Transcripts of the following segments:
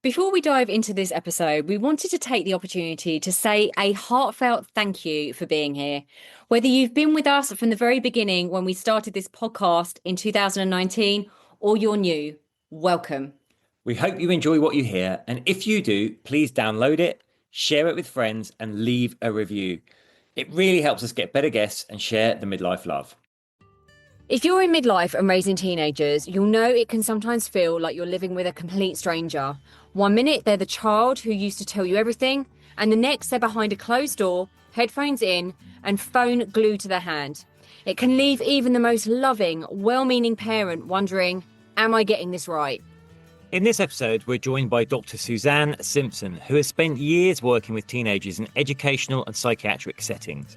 Before we dive into this episode, we wanted to take the opportunity to say a heartfelt thank you for being here. Whether you've been with us from the very beginning when we started this podcast in 2019 or you're new, welcome. We hope you enjoy what you hear, and if you do, please download it, share it with friends, and leave a review. It really helps us get better guests and share the midlife love. If you're in midlife and raising teenagers, you'll know it can sometimes feel like you're living with a complete stranger. One minute, they're the child who used to tell you everything, and the next, they're behind a closed door, headphones in, and phone glued to their hand. It can leave even the most loving, well-meaning parent wondering, am I getting this right? In this episode, we're joined by Dr Suzanne Simpson, who has spent years working with teenagers in educational and psychiatric settings.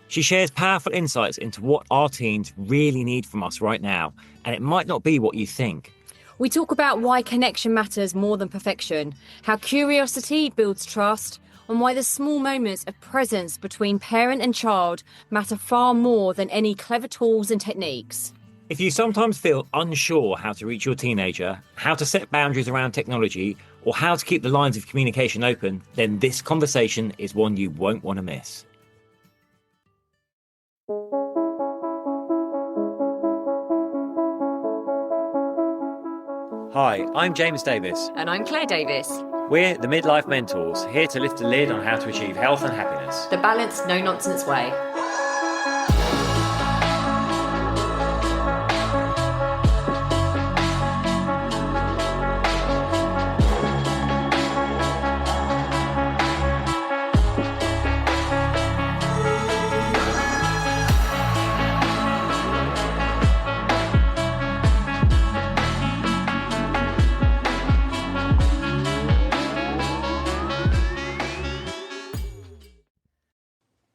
She shares powerful insights into what our teens really need from us right now, and it might not be what you think. We talk about why connection matters more than perfection, how curiosity builds trust, and why the small moments of presence between parent and child matter far more than any clever tools and techniques. If you sometimes feel unsure how to reach your teenager, how to set boundaries around technology, or how to keep the lines of communication open, then this conversation is one you won't want to miss. Hi, I'm James Davis. And I'm Claire Davis. We're the Midlife Mentors, here to lift the lid on how to achieve health and happiness. The balanced, no-nonsense way.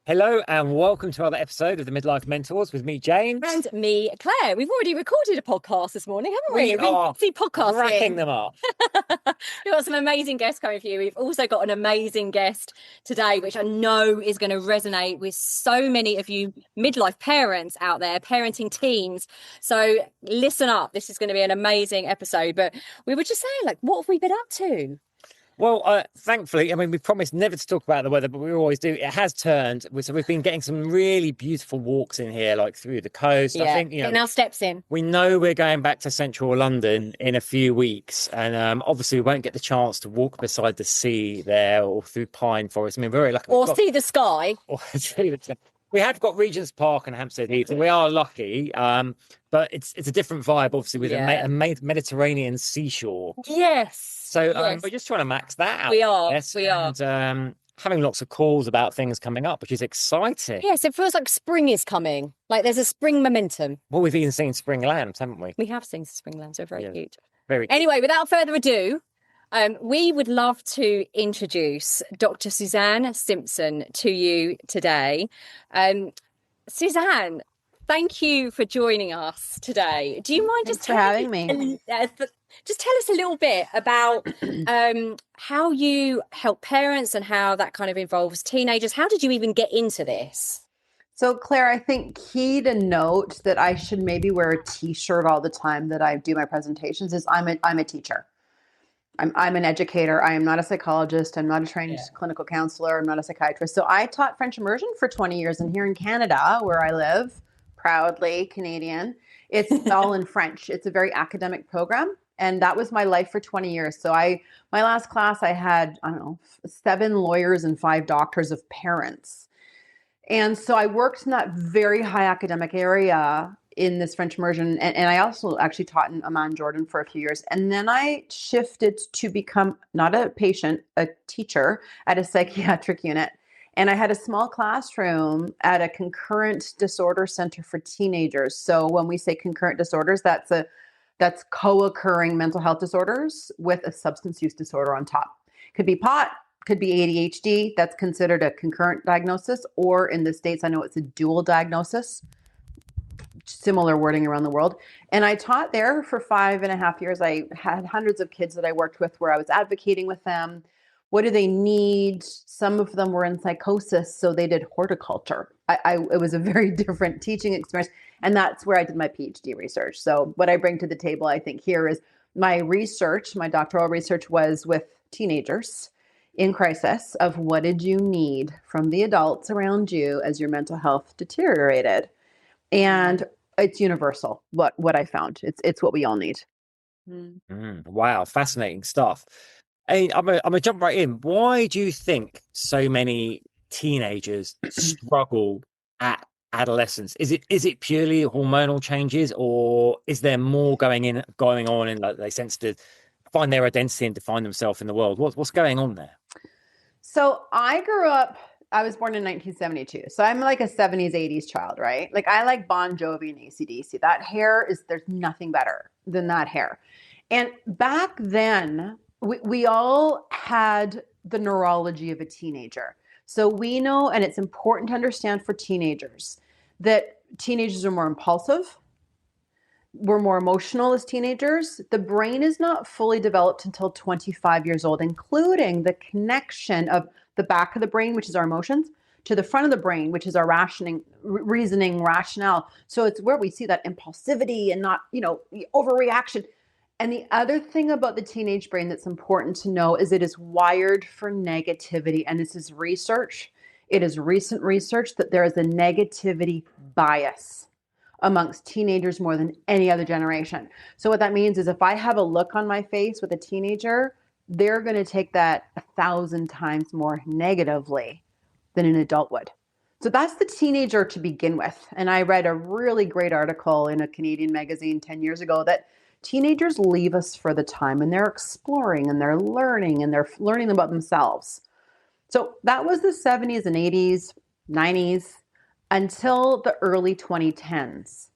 Hello and welcome to another episode of the Midlife Mentors with me, James. And me, Claire. We've already recorded a podcast this morning, haven't we? We are podcasting. wrapping them up. We've got some amazing guests coming for you. We've also got an amazing guest today, which I know is going to resonate with so many of you midlife parents out there, parenting teens. So listen up. This is going to be an amazing episode. But we were just saying, what have we been up to? Well, thankfully, we promised never to talk about the weather, but we always do. It has turned. So we've been getting some really beautiful walks in here, like through the coast. Yeah, I think, getting our steps in. We know we're going back to central London in a few weeks. And obviously we won't get the chance to walk beside the sea there or through pine forest. We're very lucky. Or see the sky. Or see the sky. We have got Regent's Park and Hampstead Heath, and we are lucky. But it's a different vibe, obviously, with a Mediterranean seashore. Yes. So we're just trying to max that out. We are. And having lots of calls about things coming up, which is exciting. Yes, it feels like spring is coming. Like there's a spring momentum. Well, we've even seen spring lambs, haven't we? We have seen spring lambs. They're very cute. Very cute. Anyway, without further ado, we would love to introduce Dr. Suzanne Simpson to you today. Suzanne, thank you for joining us today. Do you mind Thanks for having me? Just tell us a little bit about how you help parents and how that kind of involves teenagers. How did you even get into this? So, Claire, I think key to note that I should maybe wear a T-shirt all the time that I do my presentations is I'm a teacher. I'm an educator. I am not a psychologist. I'm not a trained clinical counselor. I'm not a psychiatrist. So I taught French immersion for 20 years. And here in Canada, where I live, proudly Canadian, it's all in French. It's a very academic program. And that was my life for 20 years. So my last class, I had, 7 lawyers and 5 doctors of parents. And so I worked in that very high academic area in this French immersion. And I also actually taught in Amman, Jordan for a few years. And then I shifted to become not a patient, a teacher at a psychiatric unit. And I had a small classroom at a concurrent disorder center for teenagers. So when we say concurrent disorders, that's co-occurring mental health disorders with a substance use disorder on top. Could be pot, could be ADHD. That's considered a concurrent diagnosis, or in the States, I know it's a dual diagnosis. Similar wording around the world. And I taught there for 5.5 years. I had hundreds of kids that I worked with where I was advocating with them. What do they need? Some of them were in psychosis, so they did horticulture. It was a very different teaching experience. And that's where I did my PhD research. So what I bring to the table, I think, here is My research, my doctoral research was with teenagers in crisis of what did you need from the adults around you as your mental health deteriorated. And it's universal. What I found, it's what we all need. Wow, fascinating stuff. Hey, I'm gonna jump right in. Why do you think so many teenagers struggle at adolescence? Is it purely hormonal changes, or is there more going on in like they sense to find their identity and define themselves in the world? What's going on there? So I was born in 1972. So I'm like a 70s, 80s child, right? Like I like Bon Jovi and AC/DC. That hair there's nothing better than that hair. And back then, we all had the neurology of a teenager. So we know, and it's important to understand for teenagers, that teenagers are more impulsive. We're more emotional as teenagers. The brain is not fully developed until 25 years old, including the connection of the back of the brain, which is our emotions, to the front of the brain, which is our reasoning, rationale. So it's where we see that impulsivity and not, overreaction. And the other thing about the teenage brain that's important to know is it is wired for negativity. And this is research. It is recent research that there is a negativity bias amongst teenagers more than any other generation. So what that means is if I have a look on my face with a teenager, they're going to take that 1,000 times more negatively than an adult would. So that's the teenager to begin with. And I read a really great article in a Canadian magazine 10 years ago that teenagers leave us for the time and they're exploring and they're learning about themselves. So that was the 70s and 80s, 90s, until the early 2010s.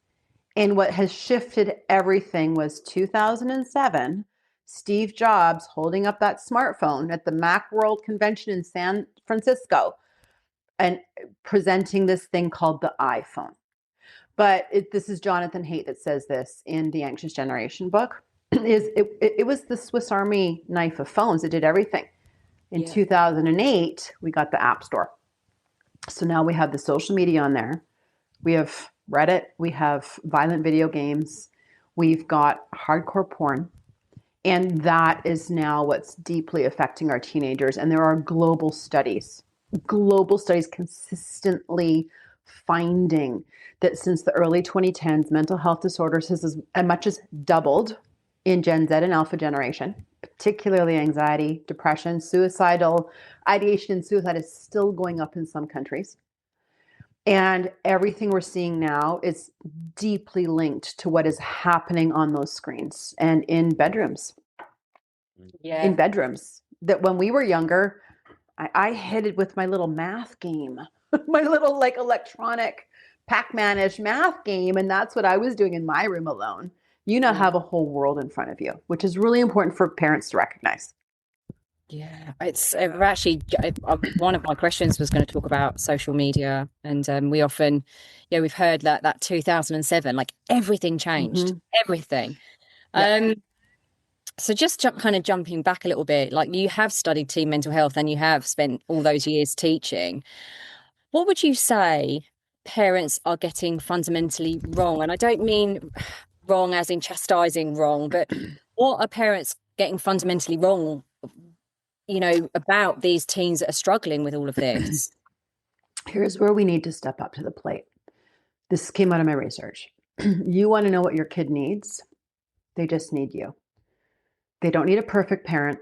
And what has shifted everything was 2007, Steve Jobs holding up that smartphone at the Macworld convention in San Francisco and presenting this thing called the iPhone. But this is Jonathan Haidt that says this in the Anxious Generation book. It was the Swiss Army knife of phones. It did everything. In 2008, we got the App Store. So now we have the social media on there. We have Reddit. We have violent video games. We've got hardcore porn. And that is now what's deeply affecting our teenagers. And there are global studies consistently finding that since the early 2010s, mental health disorders has as much as doubled in Gen Z and Alpha generation, particularly anxiety, depression, suicidal ideation, and suicide is still going up in some countries. And everything we're seeing now is deeply linked to what is happening on those screens and in bedrooms. Yeah. In bedrooms. That when we were younger, I hid it with my little math game, my little like electronic Pac-Man-ish math game. And that's what I was doing in my room alone. You now have a whole world in front of you, which is really important for parents to recognize. Yeah, it's actually one of my questions was going to talk about social media, and we often, we've heard that 2007, like everything changed, everything. Yeah. So just jumping back a little bit, like you have studied teen mental health and you have spent all those years teaching. What would you say parents are getting fundamentally wrong? And I don't mean wrong as in chastising wrong, but what are parents getting fundamentally wrong, about these teens that are struggling with all of this? Here's where we need to step up to the plate. This came out of my research. You want to know what your kid needs? They just need you. They don't need a perfect parent.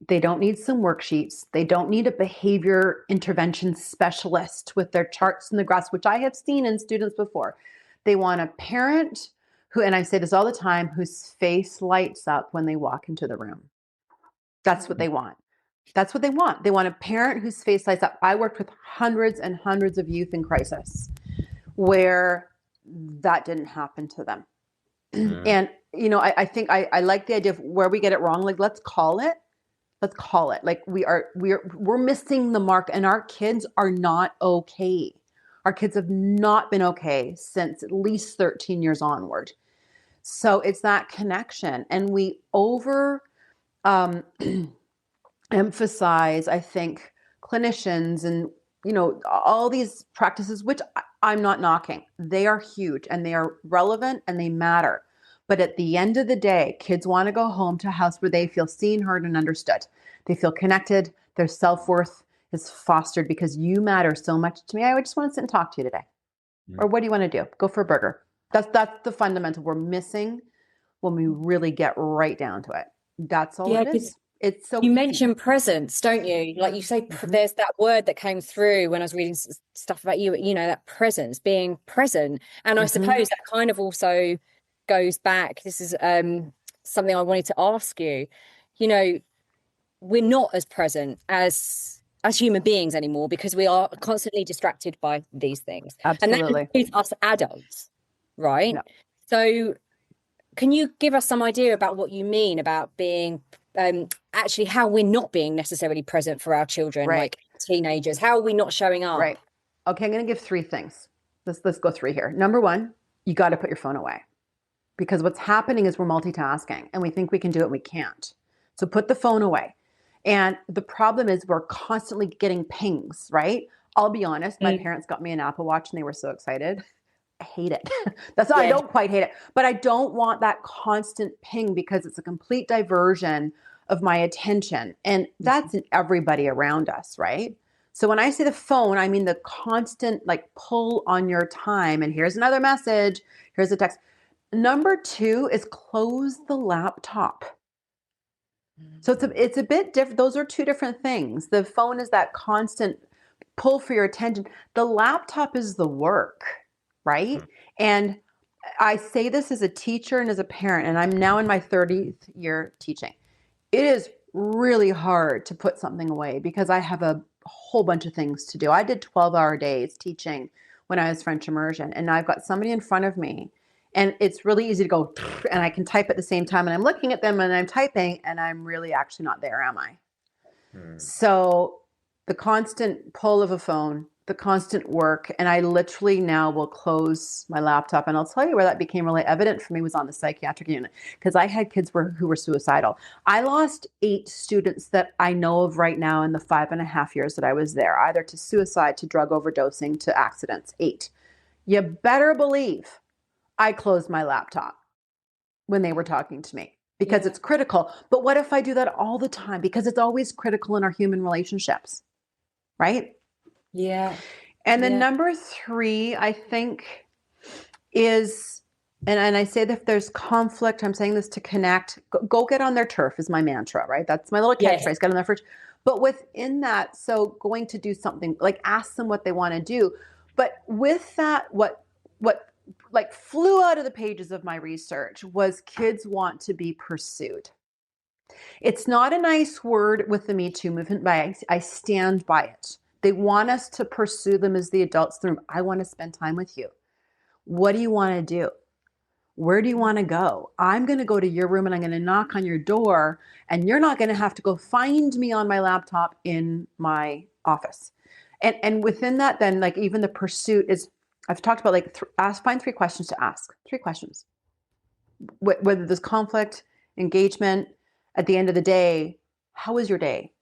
They don't need some worksheets. They don't need a behavior intervention specialist with their charts and the graphs, which I have seen in students before. They want a parent who, and I say this all the time, whose face lights up when they walk into the room. That's what they want. That's what they want. They want a parent whose face lights up. I worked with hundreds and hundreds of youth in crisis where that didn't happen to them. And, I think I like the idea of where we get it wrong. Like, let's call it. Like we're missing the mark, and our kids are not okay. Our kids have not been okay since at least 13 years onward. So it's that connection, and we emphasize, I think, clinicians and, all these practices, which I'm not knocking. They are huge and they are relevant and they matter. But at the end of the day, kids want to go home to a house where they feel seen, heard, and understood. They feel connected. Their self-worth is fostered because you matter so much to me. I just want to sit and talk to you today. Or what do you want to do? Go for a burger. That's the fundamental we're missing when we really get right down to it. That's all Yeah, it is. It's so you easy. mentioned presence, don't you? Like you say, there's that word that came through when I was reading stuff about you, that presence, being present. And I suppose that kind of also goes back. This is something I wanted to ask you. We're not as present as human beings anymore because we are constantly distracted by these things. Absolutely. And that includes us adults, right? Yeah. So can you give us some idea about what you mean about being actually how we're not being necessarily present for our children, like teenagers? How are we not showing up? Right. Okay, I'm going to give 3 things. Let's go 3 here. Number 1, you got to put your phone away. Because what's happening is we're multitasking and we think we can do it and we can't. So put the phone away. And the problem is we're constantly getting pings, right? I'll be honest, my parents got me an Apple Watch and they were so excited. I hate it. I don't quite hate it, but I don't want that constant ping because it's a complete diversion of my attention. And that's in everybody around us, right? So when I say the phone, I mean the constant pull on your time. And here's another message. Here's a text. Number 2 is close the laptop. So it's a bit different. Those are 2 different things. The phone is that constant pull for your attention. The laptop is the work, right? And I say this as a teacher and as a parent, and I'm now in my 30th year teaching. It is really hard to put something away because I have a whole bunch of things to do. I did 12-hour days teaching when I was French immersion, and now I've got somebody in front of me. And it's really easy to go, and I can type at the same time, and I'm looking at them and I'm typing, and I'm really actually not there, am I? So the constant pull of a phone, the constant work, and I literally now will close my laptop. And I'll tell you where that became really evident for me was on the psychiatric unit, because I had kids who were suicidal. I lost 8 students that I know of right now in the 5.5 years that I was there, either to suicide, to drug overdosing, to accidents. 8. You better believe I closed my laptop when they were talking to me because it's critical. But what if I do that all the time? Because it's always critical in our human relationships, right? Yeah. And then number 3, I think is, and I say that if there's conflict, I'm saying this to connect, go get on their turf is my mantra, right? That's my little catchphrase, get on their turf. But within that, so going to do something, ask them what they want to do. But with that, what flew out of the pages of my research was kids want to be pursued. It's not a nice word with the Me Too movement, but I stand by it. They want us to pursue them as the adults in the room. I want to spend time with you. What do you want to do? Where do you want to go? I'm going to go to your room and I'm going to knock on your door, and you're not going to have to go find me on my laptop in my office. And within that, then even the pursuit is, I've talked about find 3 questions to ask. 3 questions. Whether there's conflict, engagement, at the end of the day, how was your day?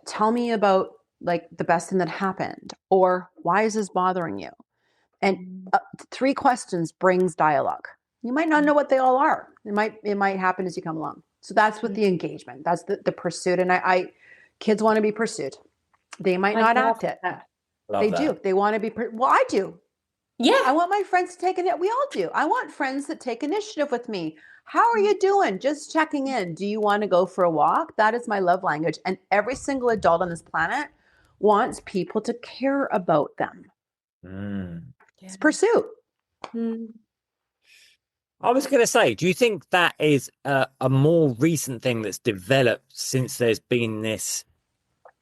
Tell me about the best thing that happened, or why is this bothering you? And 3 questions brings dialogue. You might not know what they all are. It might happen as you come along. So that's with the engagement. That's the pursuit. And kids want to be pursued. They might not act it. They do. They want to be. Well, I do. Yeah. I want my friends to take it. We all do. I want friends that take initiative with me. How are you doing? Just checking in. Do you want to go for a walk? That is my love language. And every single adult on this planet wants people to care about them. It's pursuit. I was going to say, do you think that is a more recent thing that's developed since there's been this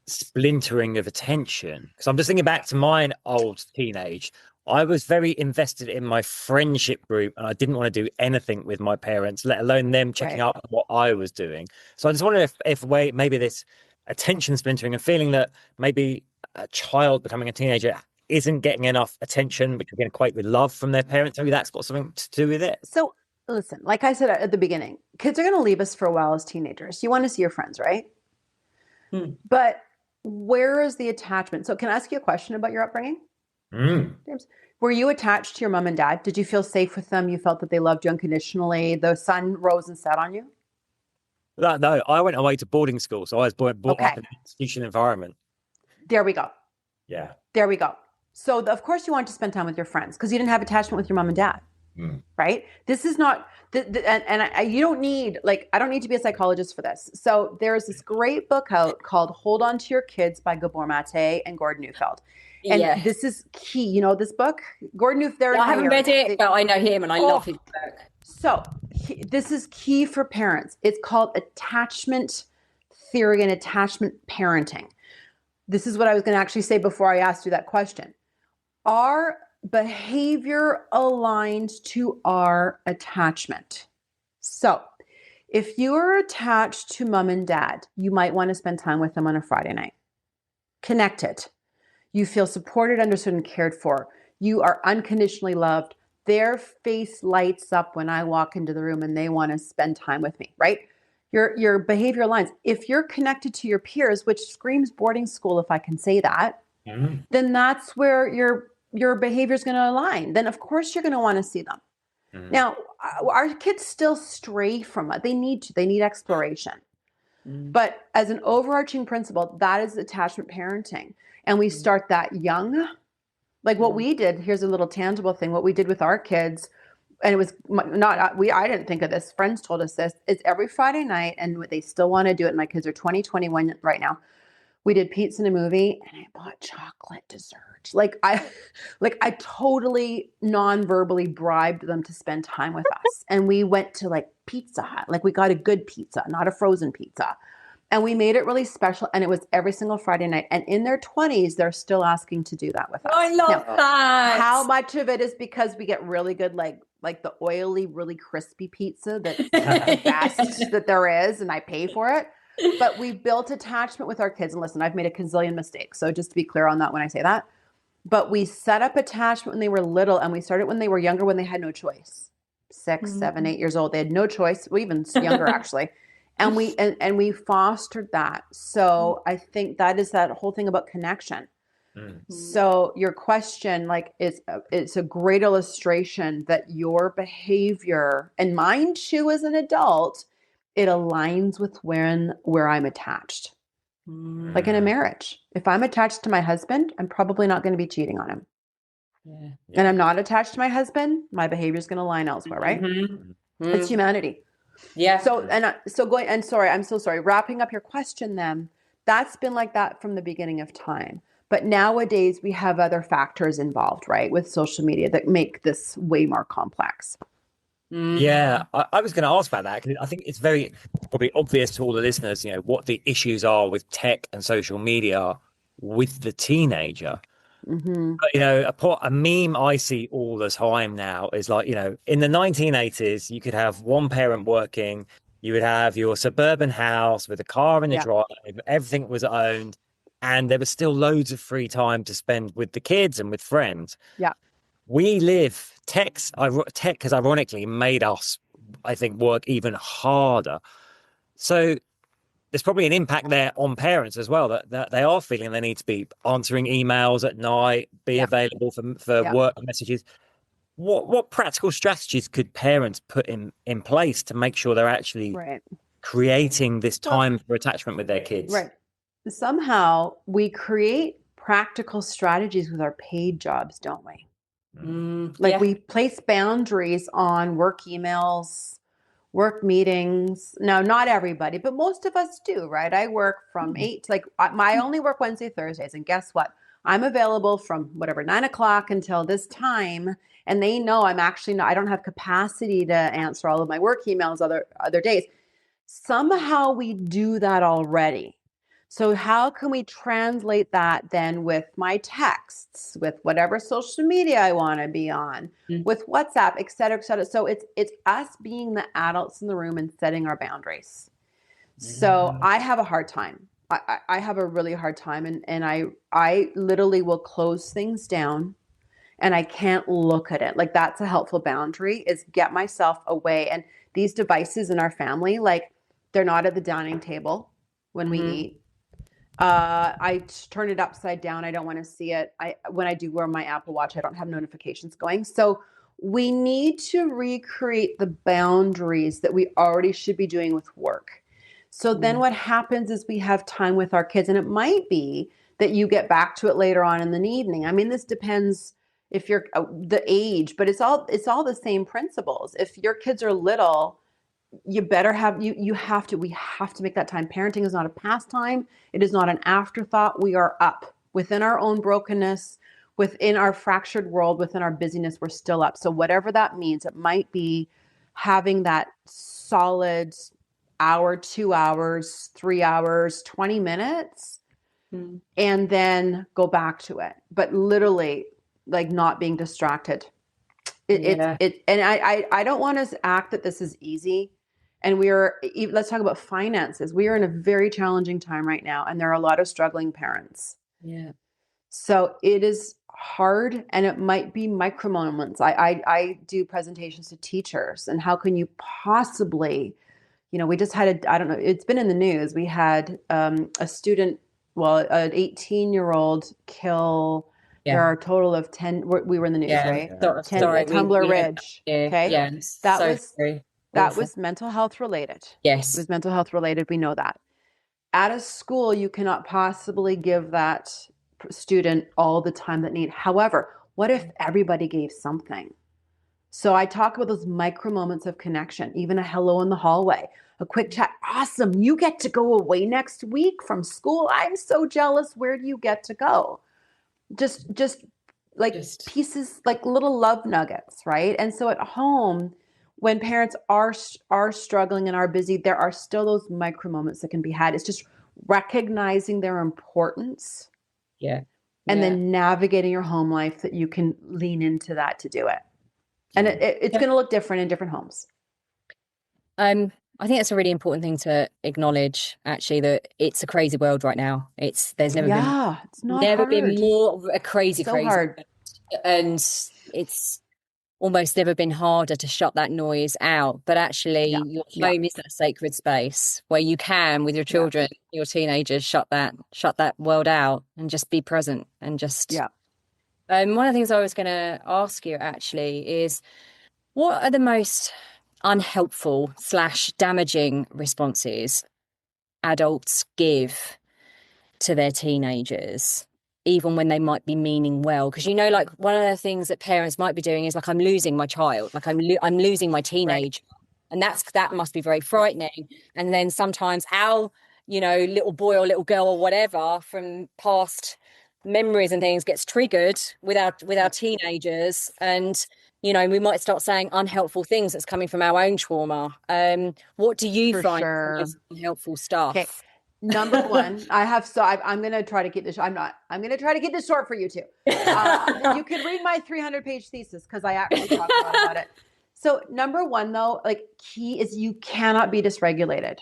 splintering of attention? Because I'm just thinking back to my old teenage. I was very invested in my friendship group, and I didn't want to do anything with my parents, let alone them checking up on what I was doing. So I just wonder if maybe this attention splintering and feeling that maybe a child becoming a teenager isn't getting enough attention, which again equate with love from their parents, maybe that's got something to do with it. So listen, like I said at the beginning, kids are going to leave us for a while as teenagers. You want to see your friends, right? But where is the attachment? So can I ask you a question about your upbringing? James, Were you attached to your mom and dad? Did you feel safe with them? You felt that they loved you unconditionally? The sun rose and set on you? No, I went away to boarding school, so I was brought Okay. up in an institutional environment. There we go. Yeah. There we go. So of course you want to spend time with your friends because you didn't have attachment with your mom and dad, right? This is not, you don't need, like, I don't need to be a psychologist for this. So there's this great book out called Hold On to Your Kids by Gabor Mate and Gordon Neufeld. And this is key. You know this book? Gordon Neufeld. I haven't read it, but I know him and I love his book. So this is key for parents. It's called attachment theory and attachment parenting. This is what I was going to actually say before I asked you that question. Our behavior aligned to our attachment. So if you are attached to mom and dad, you might want to spend time with them on a Friday night. Connected. You feel supported, understood, and cared for. You are unconditionally loved. Their face lights up when I walk into the room and they want to spend time with me, right? Your behavior aligns. If you're connected to your peers, which screams boarding school, if I can say that, then that's where your behavior is going to align. Then of course you're going to want to see them. Now, our kids still stray from it. They need exploration. But as an overarching principle, that is attachment parenting. And we start that young. Like what we did, here's a little tangible thing. What we did with our kids, and it was I didn't think of this. Friends told us this. It's every Friday night, and they still want to do it. My kids are 20, 21 right now. We did pizza and a movie, and I bought chocolate dessert. I totally non-verbally bribed them to spend time with us. And we went to like Pizza Hut. Like we got a good pizza, not a frozen pizza. And we made it really special. And it was every single Friday night. And in their 20s, they're still asking to do that with us. I love that. How much of it is because we get really good, like the oily, really crispy pizza that's the best that there is. And I pay for it. But we built attachment with our kids. And listen, I've made a gazillion mistakes. So just to be clear on that when I say that. But we set up attachment when they were little. And we started when they were younger, when they had no choice. 6, 7, 8 years old. They had no choice. Well, even younger, actually. And we fostered that. So I think that is that whole thing about connection. So your question, like, it's a great illustration that your behavior and mine too as an adult, it aligns with where I'm attached. Like in a marriage, if I'm attached to my husband, I'm probably not going to be cheating on him. And I'm not attached to my husband, my behavior is going to align elsewhere, right? It's humanity. Yeah. Sorry, I'm so sorry. Wrapping up your question then, that's been like that from the beginning of time. But nowadays we have other factors involved, right? With social media that make this way more complex. Yeah, I was going to ask about that because I think it's very probably obvious to all the listeners, what the issues are with tech and social media with the teenager. But, a meme I see all the time now is like, in the 1980s, you could have one parent working, you would have your suburban house with a car in the drive, everything was owned, and there was still loads of free time to spend with the kids and with friends. Yeah. Tech has ironically made us, I think, work even harder. So there's probably an impact there on parents as well, that they are feeling they need to be answering emails at night, be available for work messages. What practical strategies could parents put in place to make sure they're actually creating this time for attachment with their kids? Right. Somehow we create practical strategies with our paid jobs, don't we? We place boundaries on work emails, work meetings. Now, not everybody, but most of us do, right? I work from 8, I only work Wednesday, Thursdays. And guess what? I'm available from 9 o'clock until this time. And they know I don't have capacity to answer all of my work emails other days. Somehow we do that already. So how can we translate that then with my texts, with whatever social media I want to be on, with WhatsApp, et cetera, et cetera. So it's us being the adults in the room and setting our boundaries. So I have a hard time. I have a really hard time. And I literally will close things down and I can't look at it. Like that's a helpful boundary, is get myself away. And these devices in our family, like they're not at the dining table when we eat. Turn it upside down. I don't want to see it. When I do wear my Apple Watch, I don't have notifications going. So we need to recreate the boundaries that we already should be doing with work. So then what happens is we have time with our kids, and it might be that you get back to it later on in the evening. I mean, this depends if you're the age, but it's all the same principles. If your kids are little, you better have we have to make that time. Parenting is not a pastime. It is not an afterthought. We are up within our own brokenness, within our fractured world, within our busyness. We're still up. So whatever that means, it might be having that solid hour, 2 hours, 3 hours, 20 minutes, and then go back to it. But literally, like, not being distracted. And I don't want to act that this is easy. And let's talk about finances. We are in a very challenging time right now, and there are a lot of struggling parents. Yeah. So it is hard, and it might be micro moments. I do presentations to teachers, and how can you possibly, we just had I don't know, it's been in the news. We had a student, an 18-year-old kill. Yeah. There are a total of 10. We were in the news, right? 10 at Tumbler Ridge. Okay. Yeah. That was mental health related. Yes. It was mental health related. We know that. At a school, you cannot possibly give that student all the time that need. However, what if everybody gave something? So I talk about those micro moments of connection, even a hello in the hallway, a quick chat. Awesome. You get to go away next week from school. I'm so jealous. Where do you get to go? Just pieces, like little love nuggets, right? And so at home, when parents are struggling and are busy, there are still those micro moments that can be had. It's just recognizing their importance. Yeah. And then navigating your home life that you can lean into that to do it. And it's going to look different in different homes. I think that's a really important thing to acknowledge, actually, that it's a crazy world right now. There's never been more of a crazy hard. And it's almost never been harder to shut that noise out. But actually, your home is that sacred space where you can, with your children, your teenagers, shut that world out and just be present and just. Yeah. One of the things I was going to ask you actually is, what are the most unhelpful / damaging responses adults give to their teenagers, even when they might be meaning well? Because like, one of the things that parents might be doing is like, I'm losing my child, like I'm losing my teenager, and that must be very frightening. And then sometimes our little boy or little girl or whatever from past memories and things gets triggered with our teenagers, and we might start saying unhelpful things that's coming from our own trauma. What do you find as unhelpful stuff? Okay. Number one, I'm going to try to keep this. I'm going to try to keep this short for you too. You can read my 300-page thesis because I actually talk a lot about it. So number one, though, like, key is you cannot be dysregulated.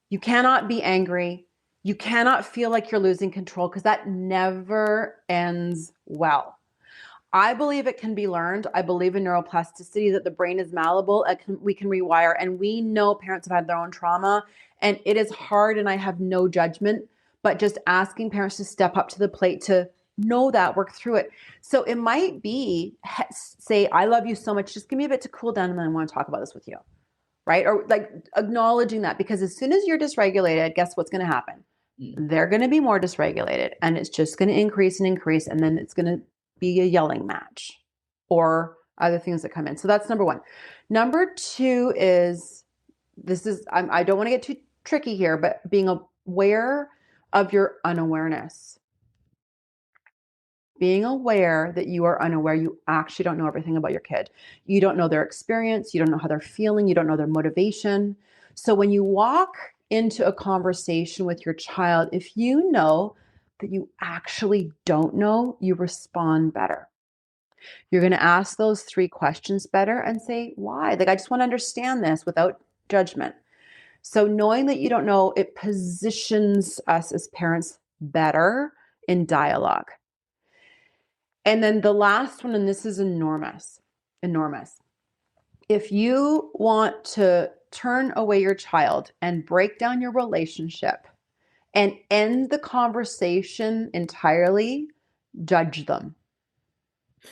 You cannot be angry. You cannot feel like you're losing control, because that never ends well. I believe it can be learned. I believe in neuroplasticity, that the brain is malleable. We can rewire. And we know parents have had their own trauma, and it is hard, and I have no judgment, but just asking parents to step up to the plate to know that, work through it. So it might be, say, I love you so much, just give me a bit to cool down, and then I want to talk about this with you, right? Or like acknowledging that, because as soon as you're dysregulated, guess what's going to happen? They're going to be more dysregulated, and it's just going to increase and increase, and then it's going to be a yelling match or other things that come in. So that's number one. Number two is, I don't want to get too tricky here, but being aware of your unawareness. Being aware that you are unaware. You actually don't know everything about your kid. You don't know their experience. You don't know how they're feeling. You don't know their motivation. So when you walk into a conversation with your child, if you know that you actually don't know, you respond better. You're going to ask those 3 questions better and say, why? Like, I just want to understand this without judgment. So knowing that you don't know, it positions us as parents better in dialogue. And then the last one, and this is enormous. If you want to turn away your child and break down your relationship and end the conversation entirely, judge them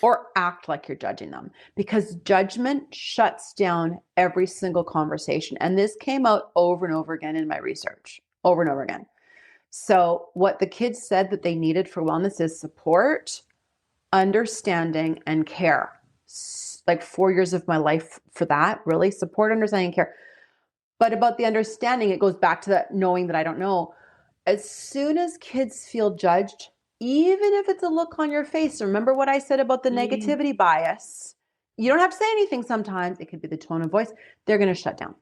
or act like you're judging them, because judgment shuts down every single conversation. And this came out over and over again in my research, over and over again. So what the kids said that they needed for wellness is support, understanding, and care. Like 4 years of my life for that, really support, understanding, and care. But about the understanding, it goes back to that knowing that I don't know. As soon as kids feel judged, even if it's a look on your face, remember what I said about the negativity bias? You don't have to say anything sometimes. It could be the tone of voice. They're going to shut down.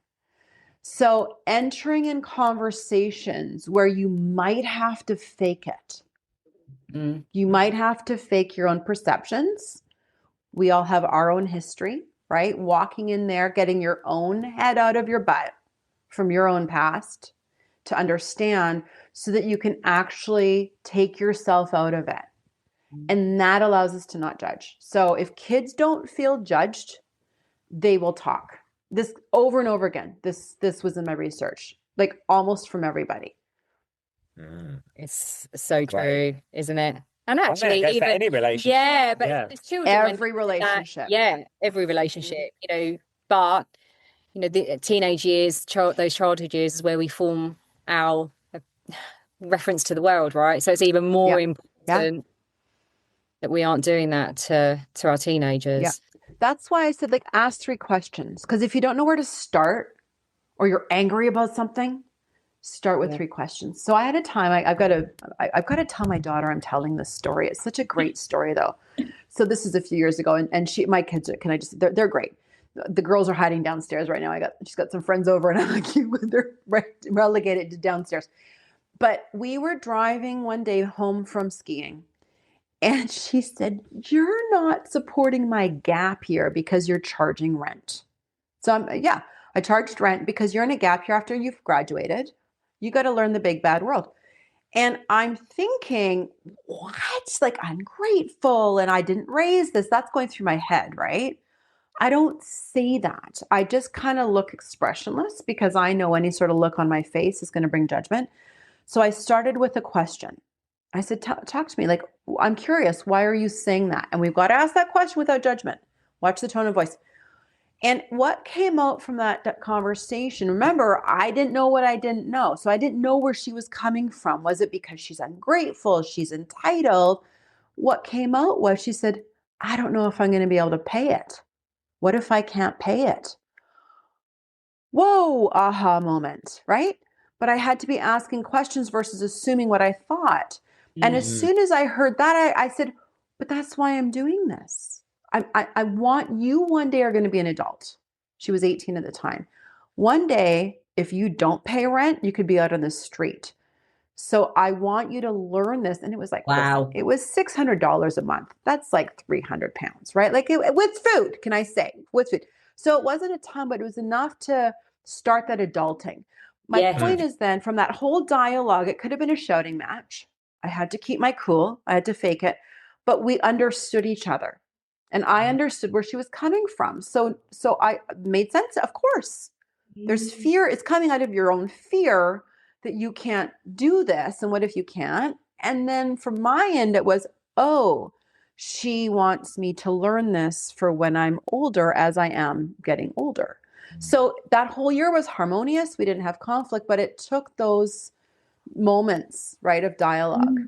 So entering in conversations where you might have to fake it. You might have to fake your own perceptions. We all have our own history, right? Walking in there, getting your own head out of your butt from your own past to understand, so that you can actually take yourself out of it. And that allows us to not judge. So if kids don't feel judged, they will talk. This over and over again. This was in my research, like almost from everybody. It's so true, Great. isn't it? And I think actually, it goes for even any relationship. yeah, but Yeah. it's children, Every relationship. every relationship, But the teenage years, those childhood years, is where we form our reference to the world, right? So it's even more important that we aren't doing that to our teenagers. Yeah. That's why I said, like, ask 3 questions. Because if you don't know where to start, or you're angry about something, start with 3 questions. So I had a time, I've got to tell my daughter I'm telling this story. It's such a great story, though. So this is a few years ago, and my kids, they're great. The girls are hiding downstairs right now. She's got some friends over, and I'm like, they're relegated to downstairs. But we were driving one day home from skiing, and she said, "You're not supporting my gap year because you're charging rent." So I charged rent because you're in a gap year after you've graduated. You got to learn the big bad world. And I'm thinking, what? Like, I'm grateful and I didn't raise this. That's going through my head, right? I don't say that. I just kind of look expressionless, because I know any sort of look on my face is going to bring judgment. So I started with a question. I said, talk to me. Like, I'm curious. Why are you saying that? And we've got to ask that question without judgment. Watch the tone of voice. And what came out from that conversation, remember, I didn't know what I didn't know. So I didn't know where she was coming from. Was it because she's ungrateful? She's entitled? What came out was, she said, I don't know if I'm going to be able to pay it. What if I can't pay it? Whoa, aha moment, right? But I had to be asking questions versus assuming what I thought. And as soon as I heard that, I said, but that's why I'm doing this. I want you one day are going to be an adult. She was 18 at the time. One day, if you don't pay rent, you could be out on the street. So I want you to learn this. And it was like, Wow. it was $600 a month. That's like 300 pounds, right? Like with food, can I say, with food. So it wasn't a ton, but it was enough to start that adulting. My point is then, from that whole dialogue, it could have been a shouting match. I had to keep my cool. I had to fake it, but we understood each other. And I understood where she was coming from. So I made sense. Of course, there's fear. It's coming out of your own fear that you can't do this. And what if you can't? And then from my end, it was, oh, she wants me to learn this for when I'm older, as I am getting older. So that whole year was harmonious. We didn't have conflict, but it took those moments, right, of dialogue.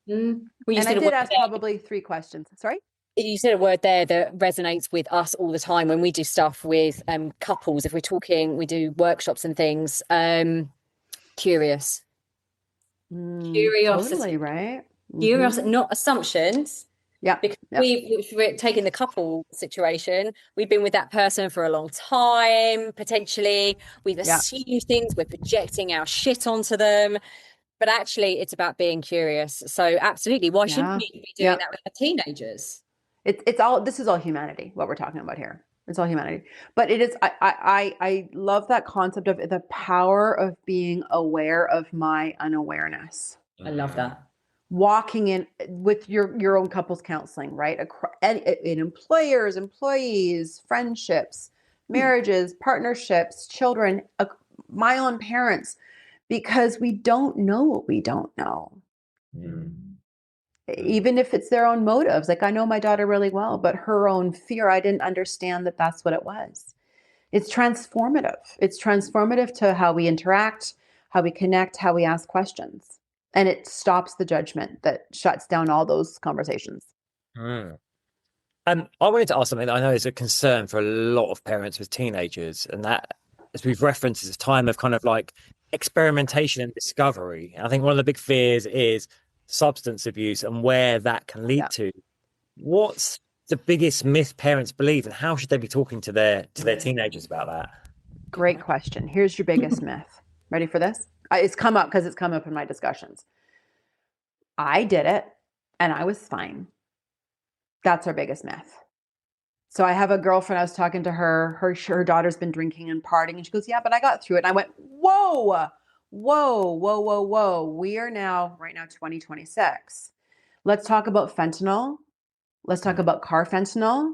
Well, and I did ask probably 3 questions. Sorry? You said a word there that resonates with us all the time when we do stuff with couples. If we're talking, we do workshops and things. Curious. Curiosity. Totally, right? Curiosity, not assumptions. Yeah. Because we're taking the couple situation, we've been with that person for a long time, potentially. We've assumed things, we're projecting our shit onto them. But actually, it's about being curious. So absolutely, why shouldn't we be doing that with our teenagers? This is all humanity, what we're talking about here. It's all humanity. But it is, I love that concept of the power of being aware of my unawareness. I love that. Walking in with your own couples counseling, right? In employers, employees, friendships, marriages, partnerships, children, my own parents, because we don't know what we don't know. Mm. Even if it's their own motives. Like I know my daughter really well, but her own fear, I didn't understand that that's what it was. It's transformative. It's transformative to how we interact, how we connect, how we ask questions. And it stops the judgment that shuts down all those conversations. Mm. I wanted to ask something that I know is a concern for a lot of parents with teenagers, and that, as we've referenced, is a time of kind of like experimentation and discovery. I think one of the big fears is substance abuse and where that can lead Yeah. to. What's the biggest myth parents believe, and how should they be talking to their teenagers about that? Great question. Here's your biggest myth. Ready for this? It's come up because it's come up in my discussions. I did it and I was fine. That's our biggest myth. So I have a girlfriend, I was talking to her, her daughter's been drinking and partying. And she goes, yeah, but I got through it. And I went, whoa, whoa, whoa, whoa, whoa. We are right now, 2026. Let's talk about fentanyl. Let's talk about carfentanil.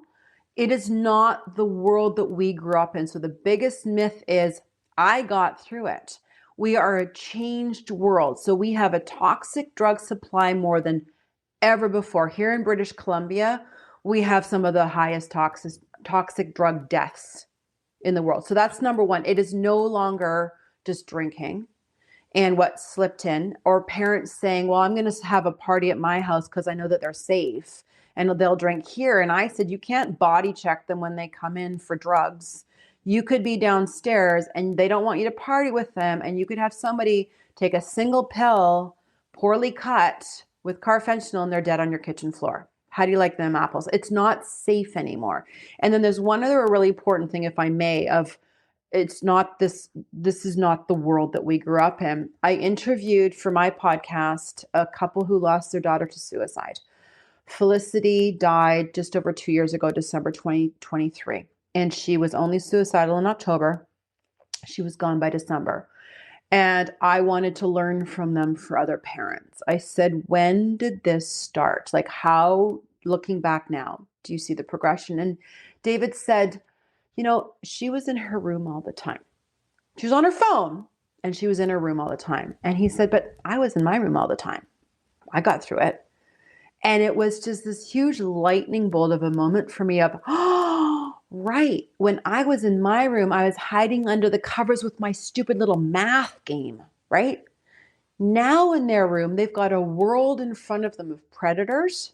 It is not the world that we grew up in. So the biggest myth is I got through it. We are a changed world. So we have a toxic drug supply more than ever before. Here in British Columbia, we have some of the highest toxic drug deaths in the world. So that's number one. It is no longer just drinking and what slipped in, or parents saying, well, I'm going to have a party at my house because I know that they're safe and they'll drink here. And I said, you can't body check them when they come in for drugs. You could be downstairs and they don't want you to party with them. And you could have somebody take a single pill, poorly cut, with carfentanil, and they're dead on your kitchen floor. How do you like them apples? It's not safe anymore. And then there's one other really important thing, if I may, of it's not this is not the world that we grew up in. I interviewed for my podcast a couple who lost their daughter to suicide. Felicity died just over 2 years ago, December 2023. And she was only suicidal in October. She was gone by December. And I wanted to learn from them for other parents. I said, when did this start? Like how, looking back now, do you see the progression? And David said, she was in her room all the time. She was on her phone and she was in her room all the time. And he said, but I was in my room all the time. I got through it. And it was just this huge lightning bolt of a moment for me of, oh, right. When I was in my room, I was hiding under the covers with my stupid little math game, right? Now in their room, they've got a world in front of them of predators.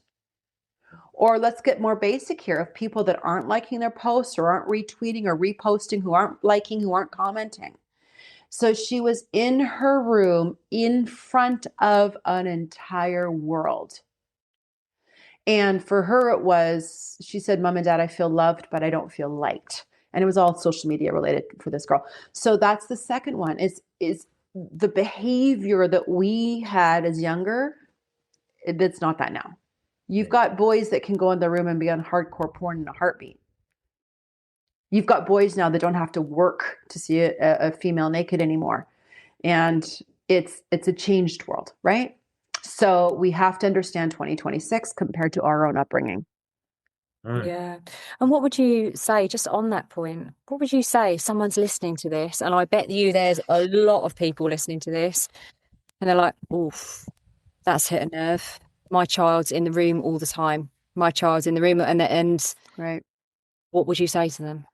Or let's get more basic here, of people that aren't liking their posts or aren't retweeting or reposting, who aren't liking, who aren't commenting. So she was in her room in front of an entire world. And for her, it was, she said, Mom and Dad, I feel loved, but I don't feel liked. And it was all social media related for this girl. So that's the second one is the behavior that we had as younger. It's not that now. You've got boys that can go in the room and be on hardcore porn in a heartbeat. You've got boys now that don't have to work to see a female naked anymore. And it's a changed world, right? So we have to understand 2026 compared to our own upbringing. Yeah. And what would you say, just on that point, what would you say if someone's listening to this? And I bet you there's a lot of people listening to this and they're like, oof, that's hit a nerve. My child's in the room all the time. My child's in the room and Right. what would you say to them?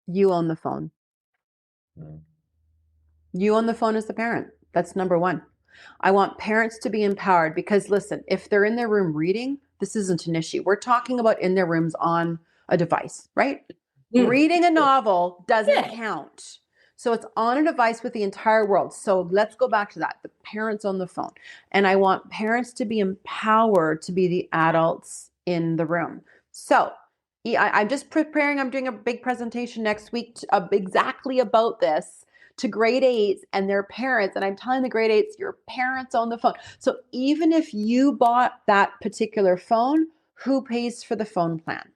You own the phone. You own the phone as the parent. That's number one. I want parents to be empowered because listen, if they're in their room reading, this isn't an issue. We're talking about in their rooms on a device, right? Reading a novel doesn't count. So it's on a device with the entire world. So let's go back to that. The parents on the phone. And I want parents to be empowered to be the adults in the room. So I'm just preparing. I'm doing a big presentation next week exactly about this to grade eights and their parents. And I'm telling the grade eights, your parents own the phone. So even if you bought that particular phone, who pays for the phone plan?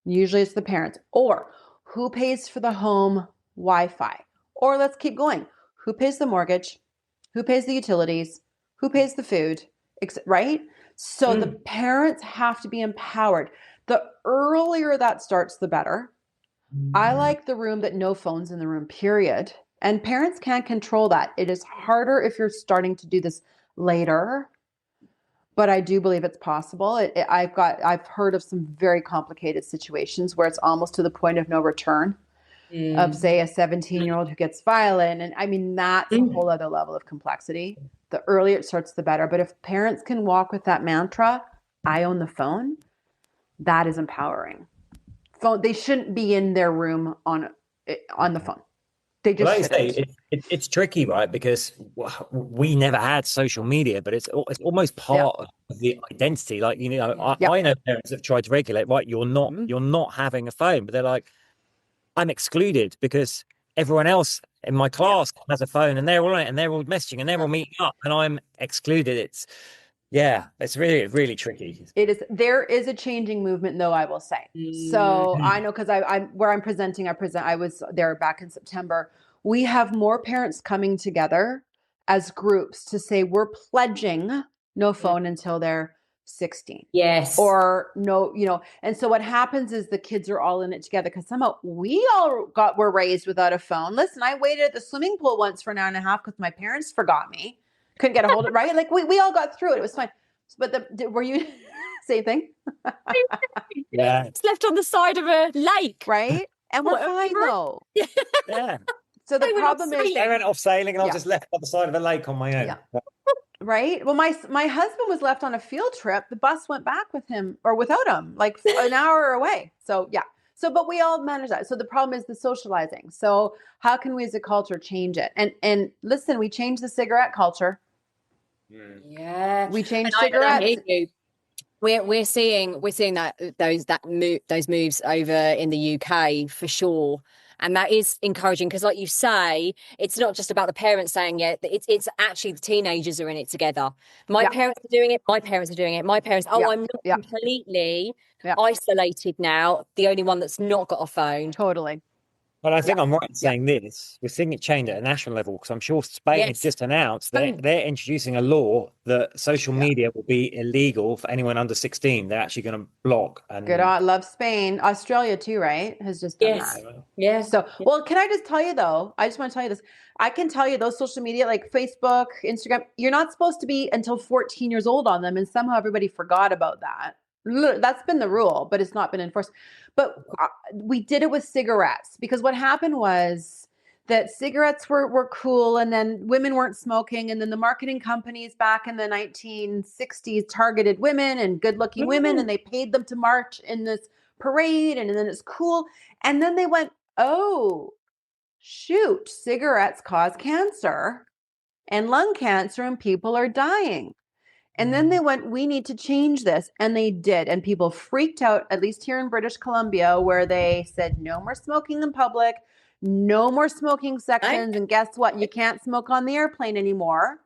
Usually it's the parents. Or who pays for the home Wi-Fi? Or let's keep going. Who pays the mortgage? Who pays the utilities? Who pays the food? Right? So the parents have to be empowered. The earlier that starts, the better. I like the room that no phones in the room, period. And parents can't control that. It is harder if you're starting to do this later, but I do believe it's possible. I've heard of some very complicated situations where it's almost to the point of no return of, say, a 17-year-old who gets violent. And I mean, that's a whole other level of complexity. The earlier it starts, the better. But if parents can walk with that mantra, I own the phone, that is empowering. They shouldn't be in their room on the phone. They just Like I shouldn't. say, it's tricky, right? Because we never had social media, but it's almost part of the identity. Like, you know, I know parents have tried to regulate, right? You're not having a phone, but they're like, I'm excluded because everyone else in my class has a phone and they're all on it and they're all messaging and they're all meeting up and I'm excluded. It's really, really tricky. It is. There is a changing movement, though, I will say. So I know, because I'm where I'm presenting. I was there back in September. We have more parents coming together as groups to say we're pledging no phone until they're 16. Yes. Or no, you know. And so what happens is the kids are all in it together, because somehow we all were raised without a phone. Listen, I waited at the swimming pool once for an hour and a half because my parents forgot me. Couldn't get a hold of it, right? Like we all got through it. It was fine. But were you same thing? Yeah. It's left on the side of a lake. Right? And we're fine though. Yeah. So the problem is I went off sailing and I was just left by the side of a lake on my own. Yeah. Right? Well, my husband was left on a field trip. The bus went back with him or without him, like an hour away. So yeah. So, but we all manage that. So the problem is the socializing. So how can we as a culture change it? And listen, we changed the cigarette culture. Yeah, we changed and cigarettes. I hear you. We're seeing those moves over in the UK for sure, and that is encouraging because, like you say, it's not just about the parents saying it. It's actually the teenagers are in it together. My parents are doing it. My parents are doing it. My parents. Oh, I'm not completely isolated now. The only one that's not got a phone. Totally. But I think I'm right in saying this. We're seeing it change at a national level because I'm sure Spain has just announced that they're introducing a law that social media will be illegal for anyone under 16. They're actually going to block. And good on, love Spain. Australia too, right? Has just done that. Yeah. So, well, can I just tell you though? I just want to tell you this. I can tell you those social media like Facebook, Instagram, you're not supposed to be until 14 years old on them, and somehow everybody forgot about that. That's been the rule, but it's not been enforced. But we did it with cigarettes because what happened was that cigarettes were cool, and then women weren't smoking, and then the marketing companies back in the 1960s targeted women and good-looking women, and they paid them to march in this parade, and then it's cool. And then they went, oh, shoot, cigarettes cause cancer and lung cancer, and people are dying. And then they went, we need to change this. And they did. And people freaked out, at least here in British Columbia, where they said, no more smoking in public, no more smoking sections. And guess what? You can't smoke on the airplane anymore.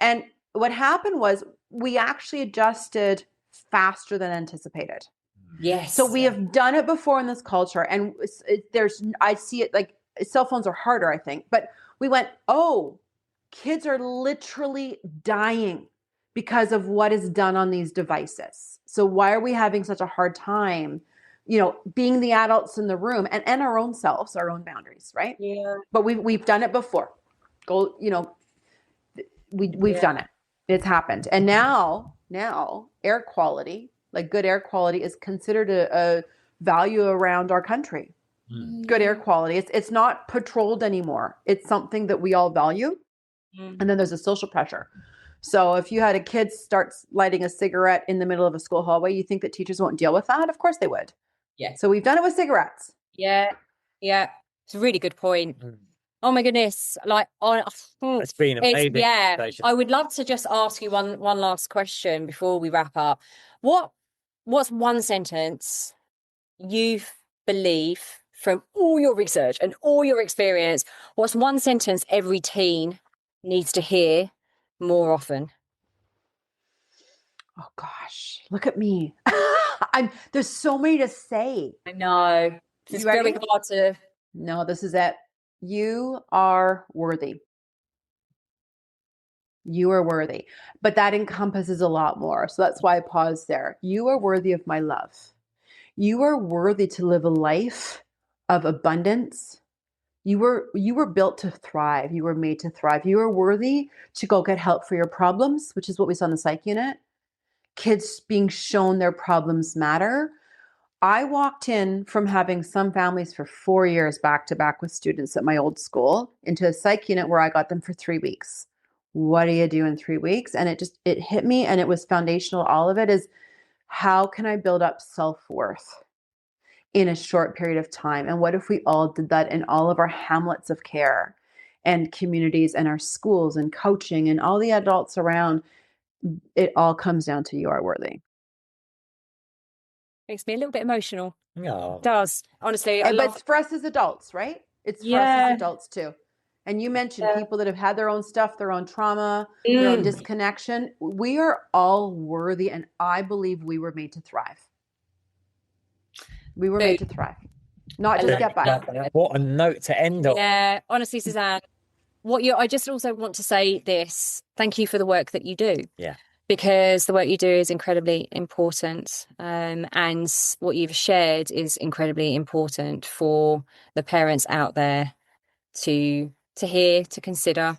And what happened was we actually adjusted faster than anticipated. Yes. So we have done it before in this culture. And I see it like cell phones are harder, I think. But we went, oh, kids are literally dying because of what is done on these devices. So why are we having such a hard time, being the adults in the room and our own selves, our own boundaries, right? Yeah. But we've done it before. We've done it. It's happened. And now air quality, like good air quality, is considered a value around our country. Good air quality. It's not patrolled anymore. It's something that we all value. And then there's a social pressure. So if you had a kid start lighting a cigarette in the middle of a school hallway, you think that teachers won't deal with that? Of course they would. Yeah. So we've done it with cigarettes. Yeah. Yeah. It's a really good point. Oh my goodness. It's been amazing. I would love to just ask you one last question before we wrap up. What's one sentence you believe from all your research and all your experience, what's one sentence every teen needs to hear more often? Oh gosh, look at me. There's so many to say. I know. It's very hard to. No, this is it. You are worthy. You are worthy. But that encompasses a lot more. So that's why I paused there. You are worthy of my love. You are worthy to live a life of abundance, You were built to thrive. You were made to thrive. You are worthy to go get help for your problems, which is what we saw in the psych unit. Kids being shown their problems matter. I walked in from having some families for 4 years back to back with students at my old school into a psych unit where I got them for 3 weeks. What do you do in 3 weeks? And it hit me, and it was foundational. All of it is, how can I build up self-worth in a short period of time? And what if we all did that in all of our hamlets of care and communities and our schools and coaching and all the adults around? It all comes down to, you are worthy. Makes me a little bit emotional. No. It does. Honestly, But it's for us as adults, right? It's for us as adults too. And you mentioned people that have had their own stuff, their own trauma, their own disconnection. We are all worthy, and I believe we were made to thrive. We were made to thrive, not just get by. What a note to end on. Yeah, honestly, Suzanne, I just also want to say this. Thank you for the work that you do. Yeah. Because the work you do is incredibly important. And what you've shared is incredibly important for the parents out there to hear, to consider,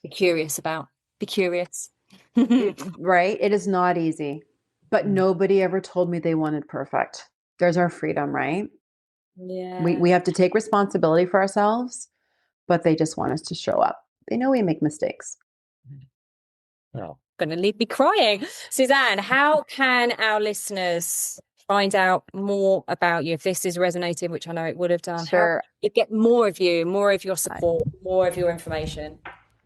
be curious about, be curious. Right? It is not easy, but nobody ever told me they wanted perfect. There's our freedom, right? Yeah. We have to take responsibility for ourselves, but they just want us to show up. They know we make mistakes. Oh. Going to leave me crying. Suzanne, how can our listeners find out more about you if this is resonating, which I know it would have done? Sure. How you get more of you, more of your support, more of your information?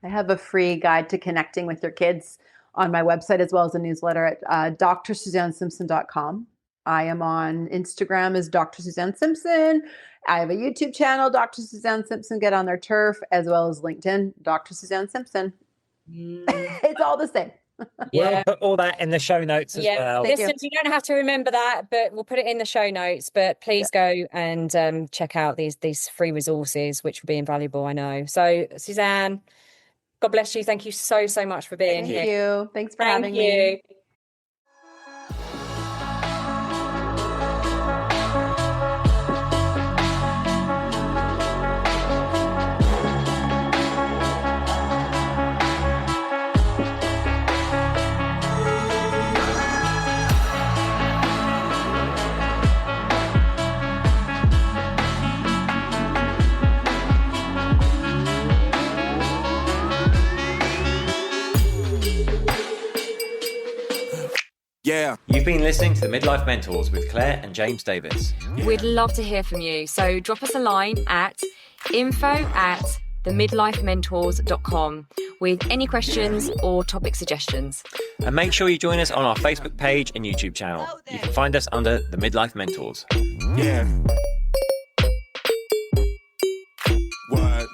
I have a free guide to connecting with your kids on my website, as well as a newsletter at drsuzannesimpson.com. I am on Instagram as Dr. Suzanne Simpson. I have a YouTube channel, Dr. Suzanne Simpson, get on their turf, as well as LinkedIn, Dr. Suzanne Simpson. It's all the same. Yeah. We'll put all that in the show notes as well. Listeners, you don't have to remember that, but we'll put it in the show notes. But please go and check out these free resources, which will be invaluable, I know. So, Suzanne, God bless you. Thank you so much for being here. Thank you. Thanks for having me. Yeah. You've been listening to the Midlife Mentors with Claire and James Davis. We'd love to hear from you. So drop us a line at info@themidlifementors.com with any questions or topic suggestions. And make sure you join us on our Facebook page and YouTube channel. You can find us under the Midlife Mentors. Yeah. What?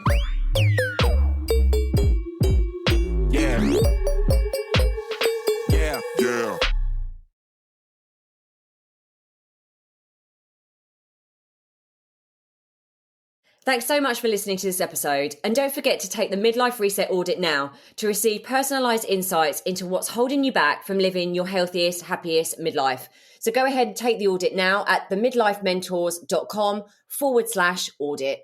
Yeah. Yeah. Yeah. Thanks so much for listening to this episode. And don't forget to take the Midlife Reset Audit now to receive personalised insights into what's holding you back from living your healthiest, happiest midlife. So go ahead and take the audit now at themidlifementors.com/audit.